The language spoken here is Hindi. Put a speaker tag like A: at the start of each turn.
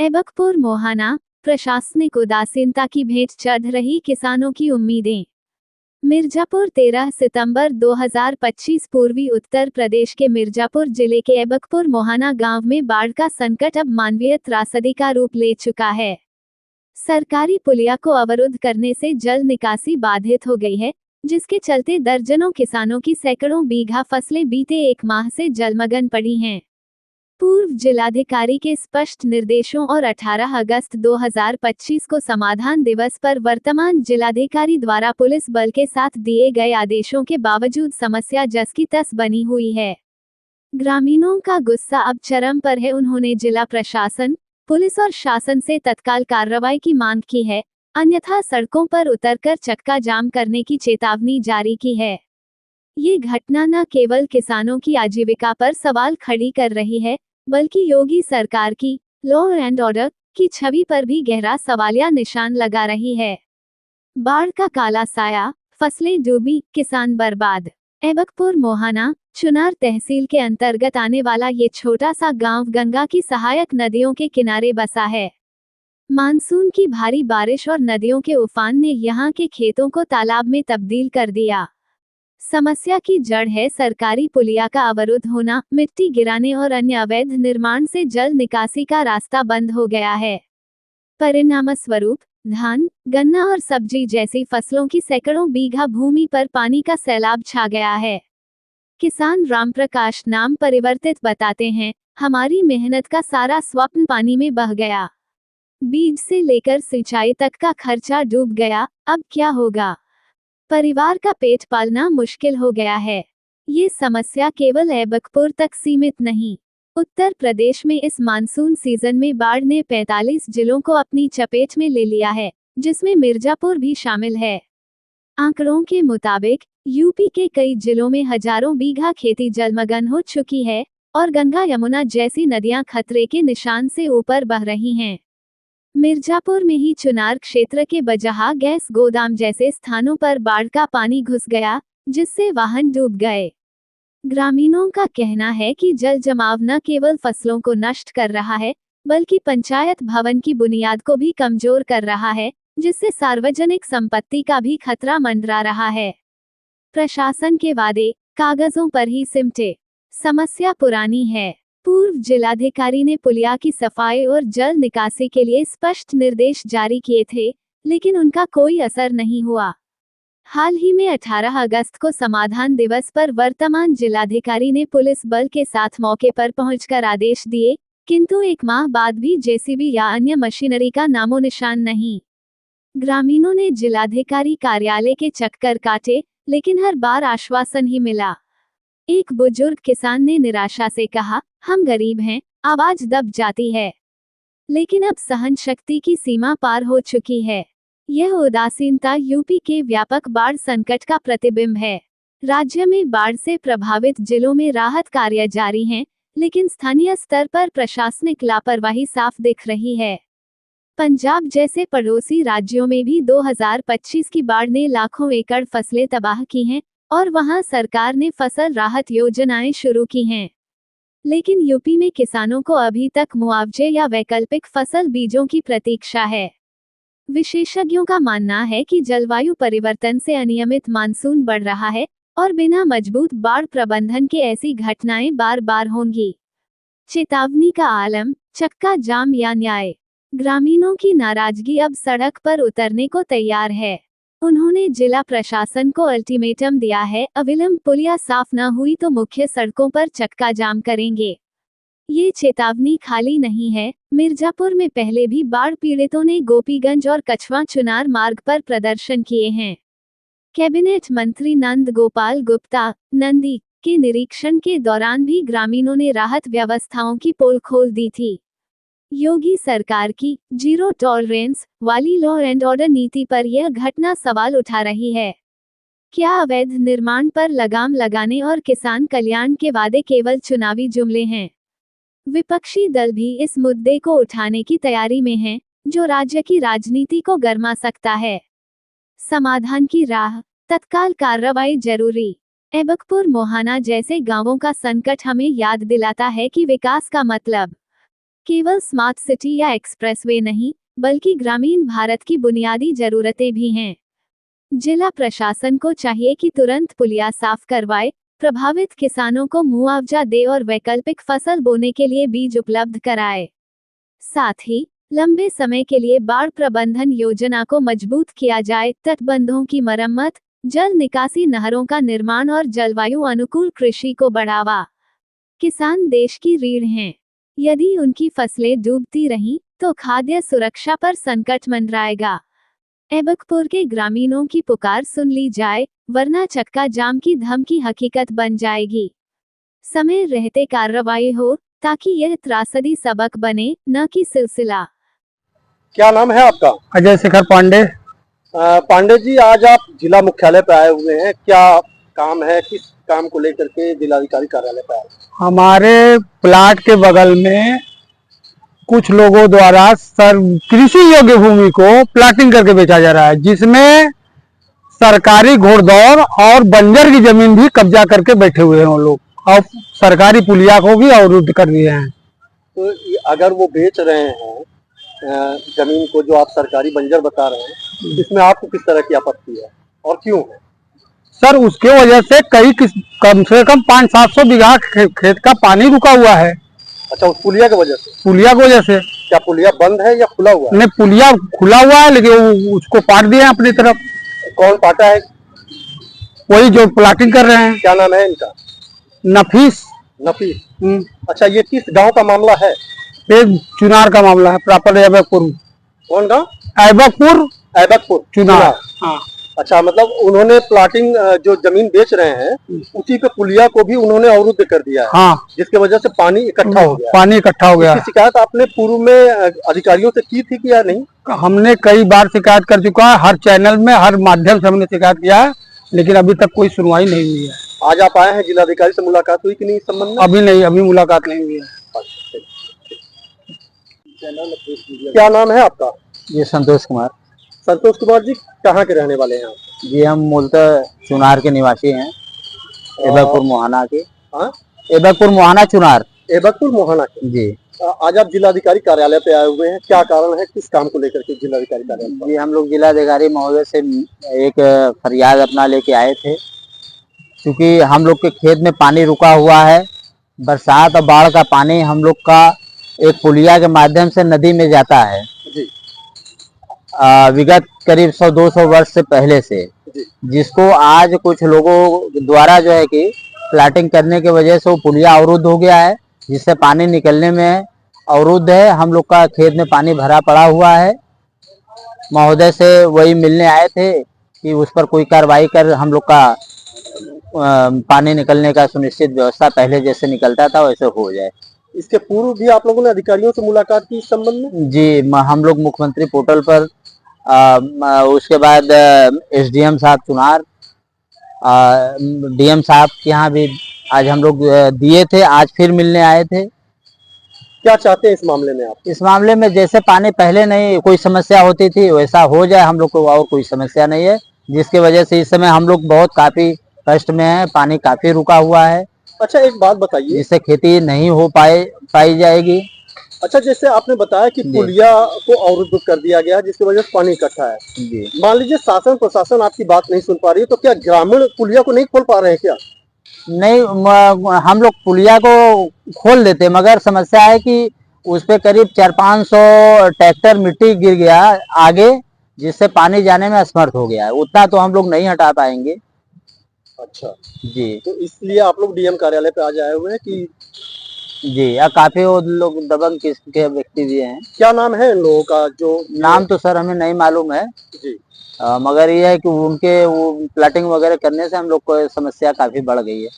A: ऐबकपुर मोहाना, प्रशासनिक उदासीनता की भेंट चढ़ रही किसानों की उम्मीदें। मिर्जापुर 13 सितंबर 2025 पूर्वी उत्तर प्रदेश के मिर्जापुर जिले के ऐबकपुर मोहाना गांव में बाढ़ का संकट अब मानवीय त्रासदी का रूप ले चुका है। सरकारी पुलिया को अवरुद्ध करने से जल निकासी बाधित हो गई है, जिसके चलते दर्जनों किसानों की सैकड़ों बीघा फसलें बीते एक माह से जलमग्न पड़ी हैं। पूर्व जिलाधिकारी के स्पष्ट निर्देशों और 18 अगस्त 2025 को समाधान दिवस पर वर्तमान जिलाधिकारी द्वारा पुलिस बल के साथ दिए गए आदेशों के बावजूद समस्या जस की तस बनी हुई है। ग्रामीणों का गुस्सा अब चरम पर है। उन्होंने जिला प्रशासन, पुलिस और शासन से तत्काल कार्रवाई की मांग की है, अन्यथा सड़कों पर उतरकर चक्का जाम करने की चेतावनी जारी की है। ये घटना न केवल किसानों की आजीविका पर सवाल खड़ी कर रही है, बल्कि योगी सरकार की लॉ एंड ऑर्डर की छवि पर भी गहरा सवालिया निशान लगा रही है। बाढ़ का काला साया, फसलें डूबी, किसान बर्बाद। ऐबकपुर मोहाना, चुनार तहसील के अंतर्गत आने वाला ये छोटा सा गांव गंगा की सहायक नदियों के किनारे बसा है। मानसून की भारी बारिश और नदियों के उफान ने यहाँ के खेतों को तालाब में तब्दील कर दिया। समस्या की जड़ है सरकारी पुलिया का अवरुद्ध होना। मिट्टी गिराने और अन्य अवैध निर्माण से जल निकासी का रास्ता बंद हो गया है। परिणामस्वरूप धान, गन्ना और सब्जी जैसी फसलों की सैकड़ों बीघा भूमि पर पानी का सैलाब छा गया है। किसान रामप्रकाश नाम परिवर्तित बताते हैं, हमारी मेहनत का सारा स्वप्न पानी में बह गया। बीज से लेकर सिंचाई तक का खर्चा डूब गया। अब क्या होगा? परिवार का पेट पालना मुश्किल हो गया है। ये समस्या केवल ऐबकपुर तक सीमित नहीं। उत्तर प्रदेश में इस मानसून सीजन में बाढ़ ने 45 जिलों को अपनी चपेट में ले लिया है, जिसमें मिर्जापुर भी शामिल है। आंकड़ों के मुताबिक यूपी के कई जिलों में हजारों बीघा खेती जलमग्न हो चुकी है और गंगा यमुना जैसी नदियां खतरे के निशान से ऊपर बह रही हैं। मिर्जापुर में ही चुनार क्षेत्र के बजहा गैस गोदाम जैसे स्थानों पर बाढ़ का पानी घुस गया, जिससे वाहन डूब गए। ग्रामीणों का कहना है कि जल जमाव न केवल फसलों को नष्ट कर रहा है, बल्कि पंचायत भवन की बुनियाद को भी कमजोर कर रहा है, जिससे सार्वजनिक संपत्ति का भी खतरा मंडरा रहा है। प्रशासन के वादे कागजों पर ही सिमटे। समस्या पुरानी है। पूर्व जिलाधिकारी ने पुलिया की सफाई और जल निकासी के लिए स्पष्ट निर्देश जारी किए थे, लेकिन उनका कोई असर नहीं हुआ। हाल ही में 18 अगस्त को समाधान दिवस पर वर्तमान जिलाधिकारी ने पुलिस बल के साथ मौके पर पहुंचकर आदेश दिए, किंतु एक माह बाद भी जेसीबी या अन्य मशीनरी का नामो निशान नहीं। ग्रामीणों ने जिलाधिकारी कार्यालय के चक्कर काटे, लेकिन हर बार आश्वासन ही मिला। एक बुजुर्ग किसान ने निराशा से कहा, हम गरीब हैं, आवाज दब जाती है। लेकिन अब सहन शक्ति की सीमा पार हो चुकी है। यह उदासीनता यूपी के व्यापक बाढ़ संकट का प्रतिबिंब है। राज्य में बाढ़ से प्रभावित जिलों में राहत कार्य जारी हैं, लेकिन स्थानीय स्तर पर प्रशासनिक लापरवाही साफ दिख रही है। पंजाब जैसे पड़ोसी राज्यों में भी 2025 की बाढ़ ने लाखों एकड़ फसलें तबाह की हैं और वहां सरकार ने फसल राहत योजनाएं शुरू की हैं। लेकिन यूपी में किसानों को अभी तक मुआवजे या वैकल्पिक फसल बीजों की प्रतीक्षा है। विशेषज्ञों का मानना है कि जलवायु परिवर्तन से अनियमित मानसून बढ़ रहा है और बिना मजबूत बाढ़ प्रबंधन के ऐसी घटनाएं बार बार होंगी। चेतावनी का आलम, चक्का जाम या न्याय। ग्रामीणों की नाराजगी अब सड़क पर उतरने को तैयार है। उन्होंने जिला प्रशासन को अल्टीमेटम दिया है, अविलंब पुलिया साफ न हुई तो मुख्य सड़कों पर चक्का जाम करेंगे। ये चेतावनी खाली नहीं है। मिर्जापुर में पहले भी बाढ़ पीड़ितों ने गोपीगंज और कछवा चुनार मार्ग पर प्रदर्शन किए हैं। कैबिनेट मंत्री नंद गोपाल गुप्ता नंदी के निरीक्षण के दौरान भी ग्रामीणों ने राहत व्यवस्थाओं की पोल खोल दी थी। योगी सरकार की जीरो टॉलरेंस वाली लॉ एंड ऑर्डर नीति पर यह घटना सवाल उठा रही है। क्या अवैध निर्माण पर लगाम लगाने और किसान कल्याण के वादे केवल चुनावी जुमले हैं? विपक्षी दल भी इस मुद्दे को उठाने की तैयारी में हैं, जो राज्य की राजनीति को गरमा सकता है। समाधान की राह, तत्काल कार्रवाई जरूरी। ऐबकपुर मोहाना जैसे गांवों का संकट हमें याद दिलाता है कि विकास का मतलब केवल स्मार्ट सिटी या एक्सप्रेसवे नहीं, बल्कि ग्रामीण भारत की बुनियादी जरूरतें भी हैं। जिला प्रशासन को चाहिए कि तुरंत पुलिया साफ करवाए, प्रभावित किसानों को मुआवजा दे और वैकल्पिक फसल बोने के लिए बीज उपलब्ध कराए। साथ ही लंबे समय के लिए बाढ़ प्रबंधन योजना को मजबूत किया जाए, तटबंधों की मरम्मत, जल निकासी नहरों का निर्माण और जलवायु अनुकूल कृषि को बढ़ावा। किसान देश की रीढ़ हैं। यदि उनकी फसलें डूबती रहीं, तो खाद्य सुरक्षा पर संकट मंडराएगा। ऐबकपुर के ग्रामीणों की पुकार सुन ली जाए, वरना चक्का जाम की धमकी हकीकत बन जाएगी। समय रहते कार्रवाई हो, ताकि यह त्रासदी सबक बने, न कि सिलसिला।
B: क्या नाम है आपका?
C: अजय शेखर पांडे।
B: पांडे जी, आज आप जिला मुख्यालय पे आए हुए हैं, क्या काम है? किस काम को लेकर के जिलाधिकारी कार्यालय पे आए?
C: हमारे प्लाट के बगल में कुछ लोगों द्वारा कृषि योग्य भूमि को प्लाटिंग करके बेचा जा रहा है, जिसमें सरकारी घोड़दौड़ और बंजर की जमीन भी कब्जा करके बैठे हुए हैं वो लोग, और सरकारी पुलिया को भी अवरुद्ध कर दिए हैं।
B: तो अगर वो बेच रहे हैं जमीन को, जो आप सरकारी बंजर बता रहे हैं, इसमें आपको किस तरह की आपत्ति है और क्यों है?
C: सर, उसके वजह से कम से कम 500-700 बीघा खेत का पानी रुका हुआ है।
B: अच्छा, उस पुलिया की वजह से?
C: पुलिया की वजह से।
B: क्या पुलिया बंद है या खुला हुआ है?
C: नहीं, पुलिया खुला हुआ है, लेकिन उसको पाट दिए हैं अपनी तरफ।
B: कौन पाटा है?
C: वही जो प्लाटिंग कर रहे हैं।
B: क्या नाम है इनका?
C: नफीस।
B: नफीस। अच्छा, ये किस गांव का मामला है?
C: एक चुनार का मामला है, प्रॉपर ऐबकपुर।
B: कौन गांव?
C: ऐबकपुर।
B: ऐबकपुर
C: चुनार। हाँ।
B: अच्छा, मतलब उन्होंने प्लाटिंग जो जमीन बेच रहे हैं, उसी पे पुलिया को भी उन्होंने अवरुद्ध कर दिया है।
C: हाँ।
B: जिसकी वजह से पानी इकट्ठा हो गया।
C: पानी इकट्ठा हो गया।
B: इसकी शिकायत आपने पूर्व में अधिकारियों से की थी कि या नहीं?
C: हमने कई बार शिकायत कर चुका है, हर चैनल में, हर माध्यम से हमने शिकायत किया है, लेकिन अभी तक कोई सुनवाई नहीं हुई है।
B: आज आप आए हैं, जिलाधिकारी से मुलाकात हुई कि नहीं इस संबंध में?
C: अभी नहीं, अभी मुलाकात नहीं हुई है।
B: क्या नाम है आपका?
C: ये संतोष कुमार।
B: संतोष कुमार जी, कहाँ के रहने वाले हैं आप?
C: जी, हम मूलतः चुनार के निवासी हैं, ऐबकपुर मोहाना के।
B: हाँ?
C: ऐबकपुर मोहाना चुनार।
B: ऐबकपुर मोहाना के।
C: जी।
B: आज आप जिलाधिकारी कार्यालय पे आए हुए हैं, क्या कारण है? किस काम को लेकर के जिलाधिकारी कार्यालय पे?
C: जी, हम लोग जिलाधिकारी महोदय से एक फरियाद अपना लेके आए थे, क्योंकि हम लोग के खेत में पानी रुका हुआ है। बरसात और बाढ़ का पानी हम लोग का एक पुलिया के माध्यम से नदी में जाता है
B: जी।
C: विगत करीब 100-200 वर्ष से पहले से, जिसको आज कुछ लोगों द्वारा जो है कि प्लाटिंग करने की वजह से वो पुलिया अवरुद्ध हो गया है, जिससे पानी निकलने में अवरुद्ध है। हम लोग का खेत में पानी भरा पड़ा हुआ है। महोदय से वही मिलने आए थे कि उस पर कोई कार्रवाई कर हम लोग का पानी निकलने का सुनिश्चित व्यवस्था पहले जैसे निकलता था वैसे हो जाए।
B: इसके पूर्व भी आप लोगों ने अधिकारियों से मुलाकात की इस संबंध में?
C: जी, हम लोग मुख्यमंत्री पोर्टल पर, उसके बाद एसडीएम साहब चुनार, डीएम साहब के यहाँ भी आज हम लोग दिए थे, आज फिर मिलने आए थे।
B: क्या चाहते हैं इस मामले में आप?
C: इस मामले में जैसे पानी पहले नहीं कोई समस्या होती थी, वैसा हो जाए, हम लोग को और कोई समस्या नहीं है, जिसकी वजह से इस समय हम लोग बहुत काफी कष्ट में है, पानी काफी रुका हुआ है।
B: अच्छा, एक बात बताइए,
C: जिससे खेती नहीं हो पाई जाएगी।
B: अच्छा, जैसे आपने बताया कि पुलिया को अवरुद्ध कर दिया गया, जिसकी वजह से पानी इकट्ठा है।
C: जी।
B: मान लीजिए शासन प्रशासन आपकी बात नहीं सुन पा रही है, तो क्या ग्रामीण पुलिया को नहीं खोल पा रहे हैं क्या?
C: नहीं, हम लोग पुलिया को खोल देते, मगर समस्या है कि उस पे करीब 400-500 ट्रैक्टर मिट्टी गिर गया आगे, जिससे पानी जाने में असमर्थ हो गया है। उतना तो हम लोग नहीं हटा पाएंगे।
B: अच्छा
C: जी,
B: तो इसलिए आप लोग डीएम कार्यालय पे आज आए हुए हैं कि?
C: जी, या काफी वो लोग दबंग किस्म के व्यक्ति भी हैं।
B: क्या नाम है इन लोगों का? जो
C: नाम तो सर हमें नहीं मालूम है
B: जी।
C: मगर ये है कि उनके वो प्लाटिंग वगैरह करने से हम लोग को समस्या काफी बढ़ गई है।